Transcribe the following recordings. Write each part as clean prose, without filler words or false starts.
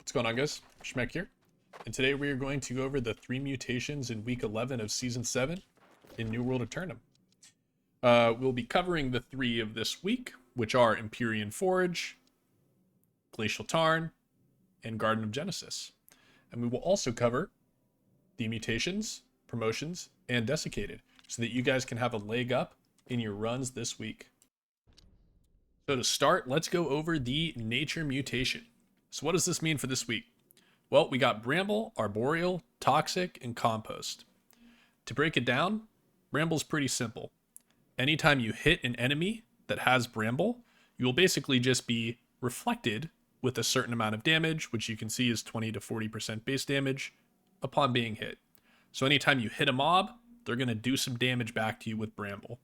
What's going on, guys? Schmeck here, and today we are going to go over the 3 mutations in week 11 of season 7 in New World Eternum. We'll be covering the 3 of this week, which are Empyrean Forge, Glacial Tarn, and Garden of Genesis. And we will also cover the mutations, promotions, and desiccated, so that you guys can have a leg up in your runs this week. So to start, let's go over the nature mutation. So what does this mean for this week? Well, we got Bramble, Arboreal, Toxic, and Compost. To break it down, Bramble's pretty simple. Anytime you hit an enemy that has Bramble, you will basically just be reflected with a certain amount of damage, which you can see is 20 to 40% base damage upon being hit. So anytime you hit a mob, they're going to do some damage back to you with Bramble.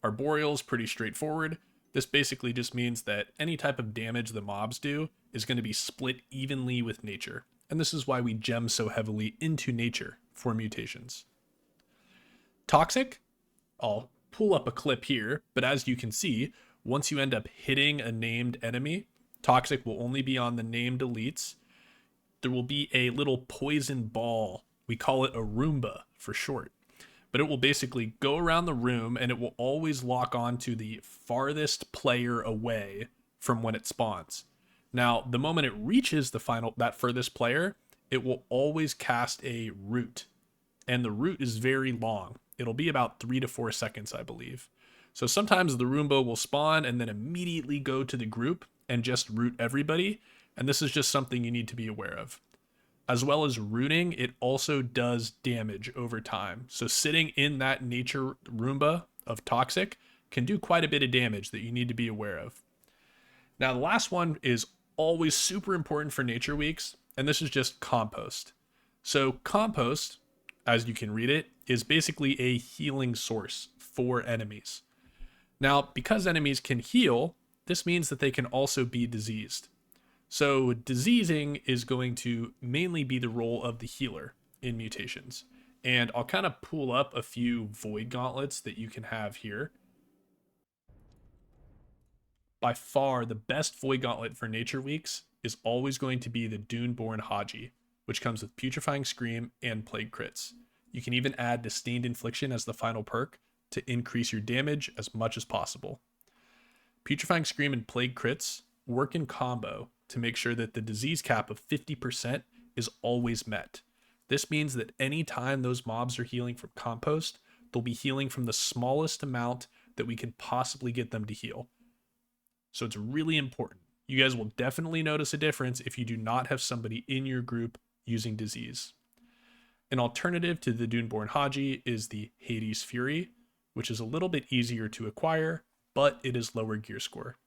Arboreal is pretty straightforward. This basically just means that any type of damage the mobs do is going to be split evenly with nature. And this is why we gem so heavily into nature for mutations. Toxic, I'll pull up a clip here, but as you can see, once you end up hitting a named enemy, Toxic will only be on the named elites. There will be a little poison ball. We call it a Roomba for short. But it will basically go around the room and it will always lock on to the farthest player away from when it spawns. Now, the moment it reaches that furthest player, it will always cast a root. And the root is very long. It'll be about 3 to 4 seconds, I believe. So sometimes the Roomba will spawn and then immediately go to the group and just root everybody. And this is just something you need to be aware of. As well as rooting, it also does damage over time. So sitting in that nature Roomba of Toxic can do quite a bit of damage that you need to be aware of. Now, the last one is always super important for nature weeks, and this is just Compost. So Compost, as you can read it, is basically a healing source for enemies. Now, because enemies can heal, this means that they can also be diseased. So diseasing is going to mainly be the role of the healer in mutations. And I'll kind of pull up a few void gauntlets that you can have here. By far, the best void gauntlet for nature weeks is always going to be the Duneborn Haji, which comes with Putrefying Scream and Plague Crits. You can even add Disdained Infliction as the final perk to increase your damage as much as possible. Putrefying Scream and Plague Crits work in combo to make sure that the disease cap of 50% is always met. This means that any time those mobs are healing from Compost, they'll be healing from the smallest amount that we can possibly get them to heal. So it's really important. You guys will definitely notice a difference if you do not have somebody in your group using disease. An alternative to the Duneborn Haji is the Hades Fury, which is a little bit easier to acquire, but it is lower gear score.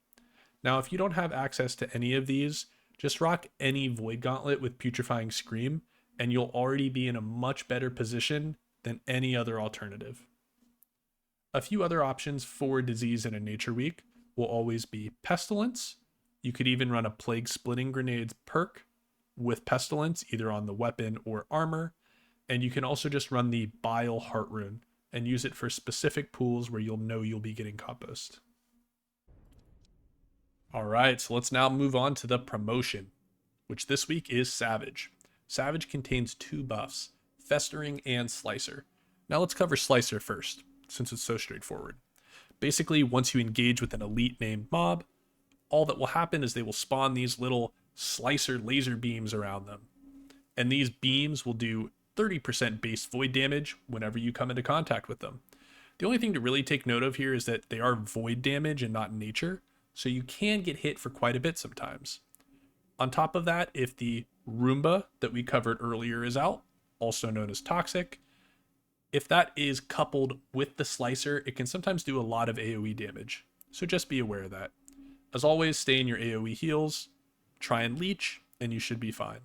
Now, if you don't have access to any of these, just rock any Void Gauntlet with Putrefying Scream, and you'll already be in a much better position than any other alternative. A few other options for disease in a nature week will always be Pestilence. You could even run a Plague Splitting Grenades perk with Pestilence, either on the weapon or armor, and you can also just run the Bile Heart Rune and use it for specific pools where you'll know you'll be getting Compost. All right, so let's now move on to the promotion, which this week is Savage. Savage contains 2 buffs, Festering and Slicer. Now let's cover Slicer first, since it's so straightforward. Basically, once you engage with an elite named mob, all that will happen is they will spawn these little Slicer laser beams around them. And these beams will do 30% base void damage whenever you come into contact with them. The only thing to really take note of here is that they are void damage and not nature, so you can get hit for quite a bit sometimes. On top of that, if the Roomba that we covered earlier is out, also known as Toxic, if that is coupled with the Slicer, it can sometimes do a lot of AoE damage. So just be aware of that. As always, stay in your AoE heals, try and leech, and you should be fine.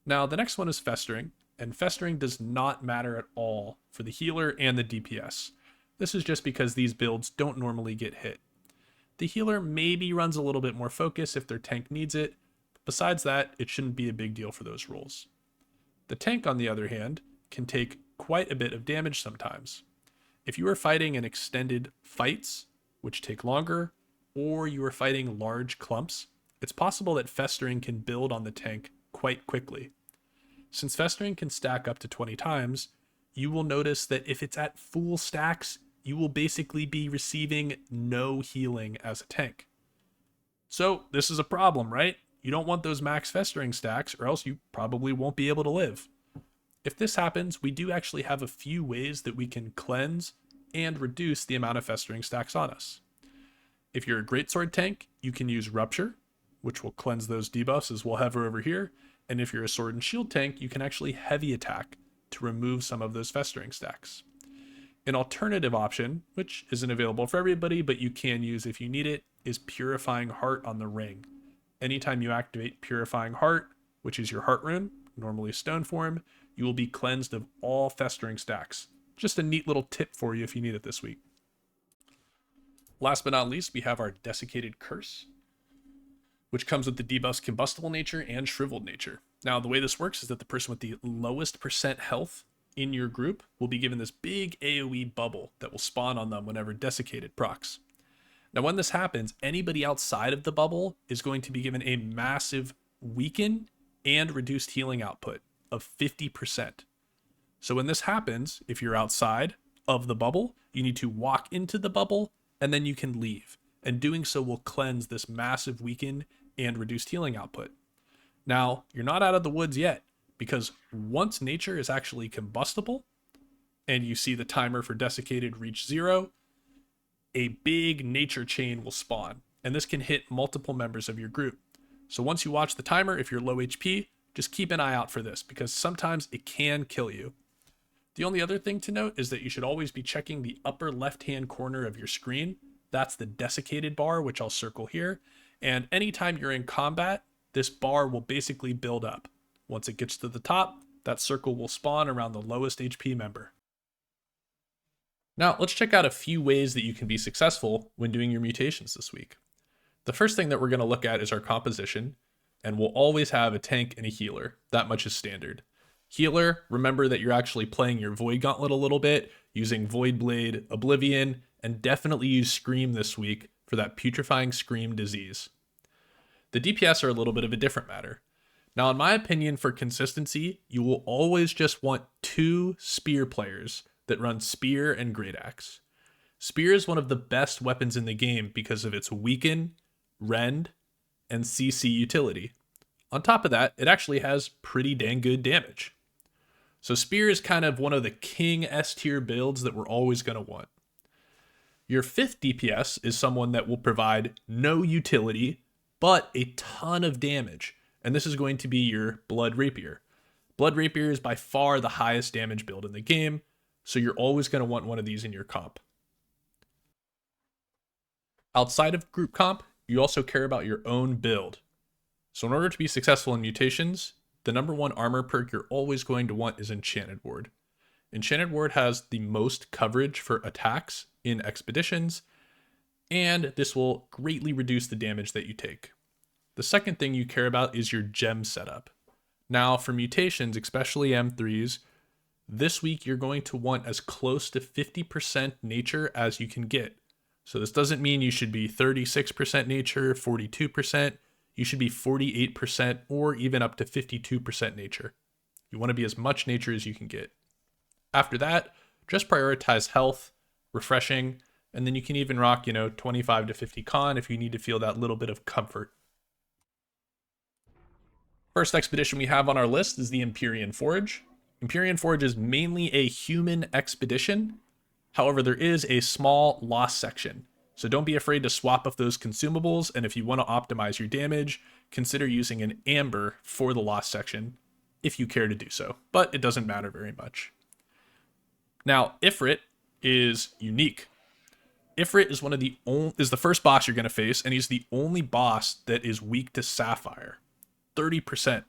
Now, the next one is Festering, and Festering does not matter at all for the healer and the DPS. This is just because these builds don't normally get hit. The healer maybe runs a little bit more focus if their tank needs it, but besides that, it shouldn't be a big deal for those roles. The tank, on the other hand, can take quite a bit of damage sometimes. If you are fighting in extended fights, which take longer, or you are fighting large clumps, it's possible that Festering can build on the tank quite quickly. Since Festering can stack up to 20 times, you will notice that if it's at full stacks, you will basically be receiving no healing as a tank. So this is a problem, right? You don't want those max Festering stacks, or else you probably won't be able to live. If this happens, we do actually have a few ways that we can cleanse and reduce the amount of Festering stacks on us. If you're a Greatsword tank, you can use Rupture, which will cleanse those debuffs as we'll hover over here. And if you're a Sword and Shield tank, you can actually Heavy Attack to remove some of those Festering stacks. An alternative option, which isn't available for everybody, but you can use if you need it, is Purifying Heart on the ring. Anytime you activate Purifying Heart, which is your heart rune, normally stone form, you will be cleansed of all Festering stacks. Just a neat little tip for you if you need it this week. Last but not least, we have our Desiccated Curse, which comes with the debuffs Combustible Nature and Shriveled Nature. Now, the way this works is that the person with the lowest percent health in your group will be given this big AoE bubble that will spawn on them whenever Desiccated procs. Now, when this happens, anybody outside of the bubble is going to be given a massive weaken and reduced healing output of 50%. So when this happens, if you're outside of the bubble, you need to walk into the bubble and then you can leave. And doing so will cleanse this massive weaken and reduced healing output. Now, you're not out of the woods yet, because once nature is actually combustible and you see the timer for Desiccated reach 0, a big nature chain will spawn, and this can hit multiple members of your group. So once you watch the timer, if you're low HP, just keep an eye out for this, because sometimes it can kill you. The only other thing to note is that you should always be checking the upper left-hand corner of your screen. That's the Desiccated bar, which I'll circle here. And anytime you're in combat, this bar will basically build up. Once it gets to the top, that circle will spawn around the lowest HP member. Now, let's check out a few ways that you can be successful when doing your mutations this week. The first thing that we're going to look at is our composition, and we'll always have a tank and a healer. That much is standard. Healer, remember that you're actually playing your Void Gauntlet a little bit, using Void Blade, Oblivion, and definitely use Scream this week for that Putrefying Scream disease. The DPS are a little bit of a different matter. Now, in my opinion, for consistency, you will always just want 2 spear players that run Spear and Great Axe. Spear is one of the best weapons in the game because of its weaken, rend, and CC utility. On top of that, it actually has pretty dang good damage. So Spear is kind of one of the king S tier builds that we're always going to want. Your 5th DPS is someone that will provide no utility, but a ton of damage. And this is going to be your Blood Rapier. Blood Rapier is by far the highest damage build in the game, so you're always going to want one of these in your comp. Outside of group comp, you also care about your own build. So in order to be successful in mutations, the number 1 armor perk you're always going to want is Enchanted Ward. Enchanted Ward has the most coverage for attacks in expeditions, and this will greatly reduce the damage that you take. The second thing you care about is your gem setup. Now, for mutations, especially M3's, this week you're going to want as close to 50% nature as you can get. So this doesn't mean you should be 36% nature, 42%. You should be 48% or even up to 52% nature. You want to be as much nature as you can get. After that, just prioritize health, refreshing, and then you can even rock, 25 to 50 con if you need to feel that little bit of comfort. First expedition we have on our list is the Empyrean Forge. Empyrean Forge is mainly a human expedition. However, there is a small lost section. So don't be afraid to swap up those consumables, and if you want to optimize your damage, consider using an amber for the lost section, if you care to do so. But it doesn't matter very much. Now, Ifrit is unique. Ifrit is is the first boss you're going to face, and he's the only boss that is weak to Sapphire. 30%.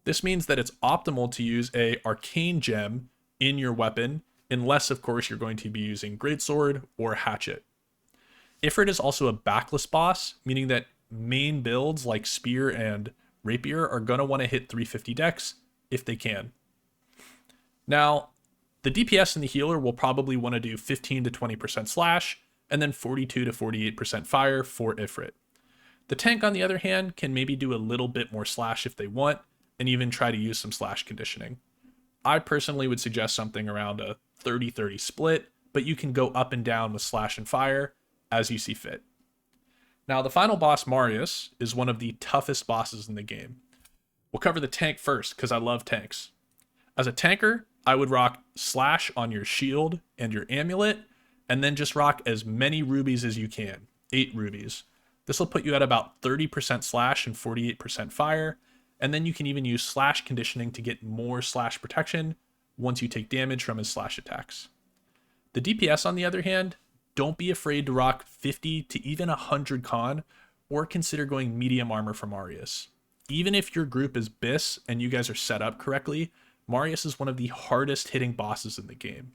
This means that it's optimal to use a arcane gem in your weapon, unless of course you're going to be using Greatsword or Hatchet. Ifrit is also a backless boss, meaning that main builds like Spear and Rapier are going to want to hit 350 dex if they can. Now, the DPS and the healer will probably want to do 15 to 20% slash, and then 42 to 48% fire for Ifrit. The tank, on the other hand, can maybe do a little bit more slash if they want, and even try to use some slash conditioning. I personally would suggest something around a 30-30 split, but you can go up and down with slash and fire as you see fit. Now, the final boss, Marius, is one of the toughest bosses in the game. We'll cover the tank first, because I love tanks. As a tanker, I would rock slash on your shield and your amulet, and then just rock as many rubies as you can, 8 rubies. This will put you at about 30% slash and 48% fire, and then you can even use slash conditioning to get more slash protection once you take damage from his slash attacks. The DPS, on the other hand, don't be afraid to rock 50 to even 100 con, or consider going medium armor for Marius. Even if your group is BIS and you guys are set up correctly, Marius is one of the hardest hitting bosses in the game.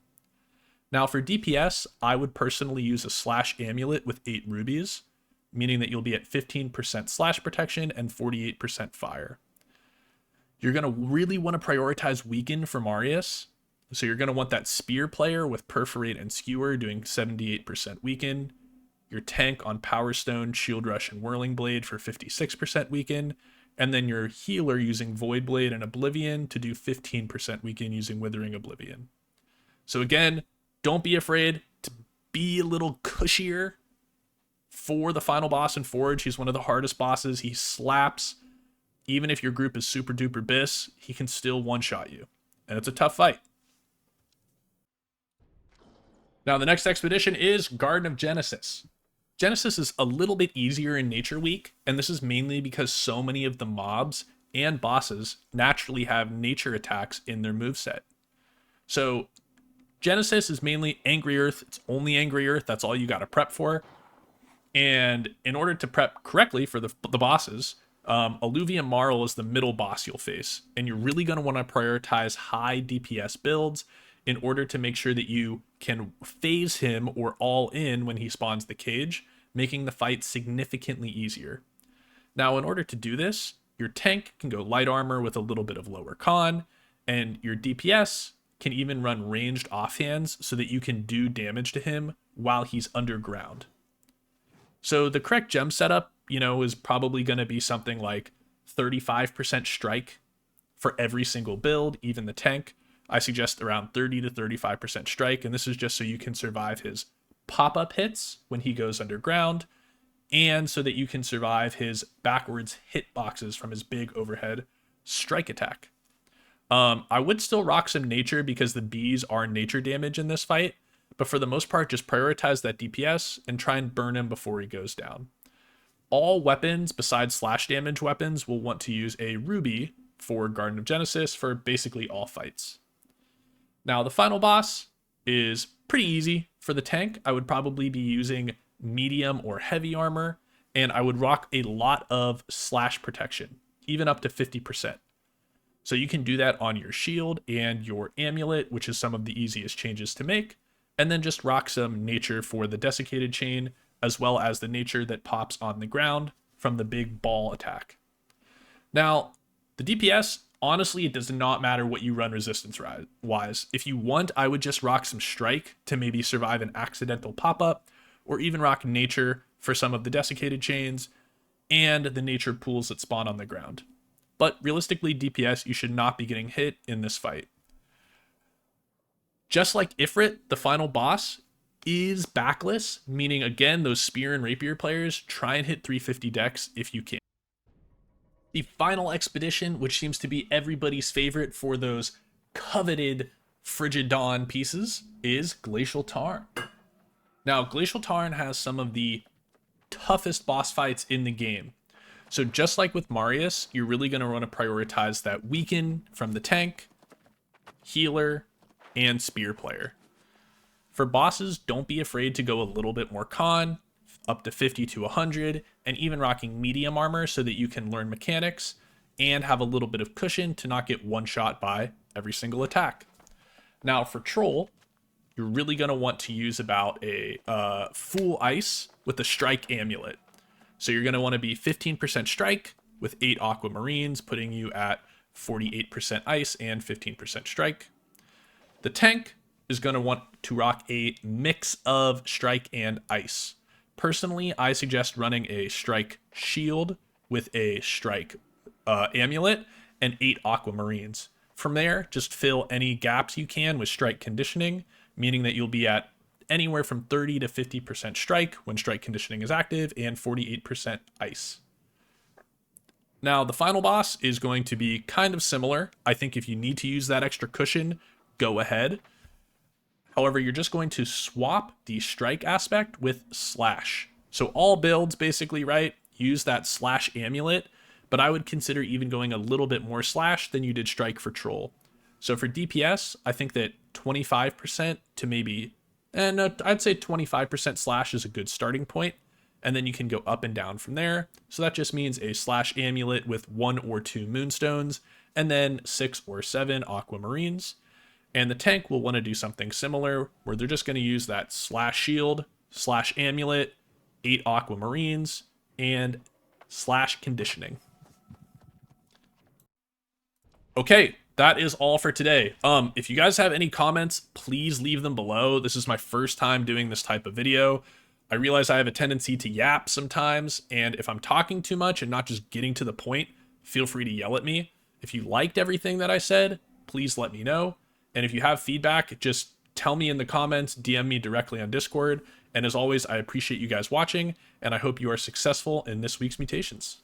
Now for DPS, I would personally use a slash amulet with 8 rubies, meaning that you'll be at 15% slash protection and 48% fire. You're going to really want to prioritize weaken for Marius. So you're going to want that spear player with perforate and skewer doing 78% weaken, your tank on power stone, shield rush, and whirling blade for 56% weaken, and then your healer using void blade and oblivion to do 15% weaken using withering oblivion. So again, don't be afraid to be a little cushier for the final boss in Forge. He's one of the hardest bosses. He slaps. Even if your group is super duper bis, he can still one-shot you. And it's a tough fight. Now the next expedition is Garden of Genesis. Genesis is a little bit easier in Nature Week, and this is mainly because so many of the mobs and bosses naturally have nature attacks in their moveset. So Genesis is mainly Angry Earth. It's only Angry Earth. That's all you got to prep for. And in order to prep correctly for the bosses, Alluvium Marl is the middle boss you'll face, and you're really going to want to prioritize high DPS builds in order to make sure that you can phase him or all in when he spawns the cage, making the fight significantly easier. Now, in order to do this, your tank can go light armor with a little bit of lower con, and your DPS can even run ranged offhands so that you can do damage to him while he's underground. So the correct gem setup, is probably going to be something like 35% strike for every single build, even the tank. I suggest around 30 to 35% strike, and this is just so you can survive his pop-up hits when he goes underground, and so that you can survive his backwards hit boxes from his big overhead strike attack. I would still rock some nature because the bees are nature damage in this fight, but for the most part, just prioritize that DPS and try and burn him before he goes down. All weapons besides slash damage weapons will want to use a ruby for Garden of Genesis for basically all fights. Now the final boss is pretty easy. For the tank, I would probably be using medium or heavy armor, and I would rock a lot of slash protection, even up to 50%. So you can do that on your shield and your amulet, which is some of the easiest changes to make, and then just rock some nature for the desiccated chain, as well as the nature that pops on the ground from the big ball attack. Now, the DPS, honestly, it does not matter what you run resistance-wise. If you want, I would just rock some strike to maybe survive an accidental pop-up, or even rock nature for some of the desiccated chains, and the nature pools that spawn on the ground. But realistically, DPS, you should not be getting hit in this fight. Just like Ifrit, the final boss is backless, meaning again, those spear and rapier players, try and hit 350 dex if you can. The final expedition, which seems to be everybody's favorite for those coveted Frigid Dawn pieces, is Glacial Tarn. Now, Glacial Tarn has some of the toughest boss fights in the game. So just like with Marius, you're really going to want to prioritize that weaken from the tank, healer, and spear player. For bosses, don't be afraid to go a little bit more con, up to 50 to 100, and even rocking medium armor so that you can learn mechanics and have a little bit of cushion to not get one shot by every single attack. Now for Troll, you're really going to want to use about a full ice with a strike amulet. So you're going to want to be 15% strike with 8 aquamarines, putting you at 48% ice and 15% strike. The tank is going to want to rock a mix of strike and ice, Personally, I suggest running a strike shield with a strike amulet and 8 aquamarines. From there, just fill any gaps you can with strike conditioning, meaning that you'll be at anywhere from 30 to 50% strike when strike conditioning is active and 48% ice. Now, the final boss is going to be kind of similar. I think if you need to use that extra cushion, go ahead. However, you're just going to swap the strike aspect with slash. So all builds basically, right, use that slash amulet, but I would consider even going a little bit more slash than you did strike for troll. So for DPS, I think that 25% to maybe, I'd say 25% slash is a good starting point, and then you can go up and down from there. So that just means a slash amulet with 1 or 2 moonstones, and then 6 or 7 aquamarines. And the tank will want to do something similar, where they're just going to use that slash shield, slash amulet, 8 aquamarines, and slash conditioning. Okay, that is all for today. If you guys have any comments, please leave them below. This is my first time doing this type of video. I realize I have a tendency to yap sometimes, and if I'm talking too much and not just getting to the point, feel free to yell at me. If you liked everything that I said, please let me know. And if you have feedback, just tell me in the comments, DM me directly on Discord. And as always, I appreciate you guys watching, and I hope you are successful in this week's Mutations.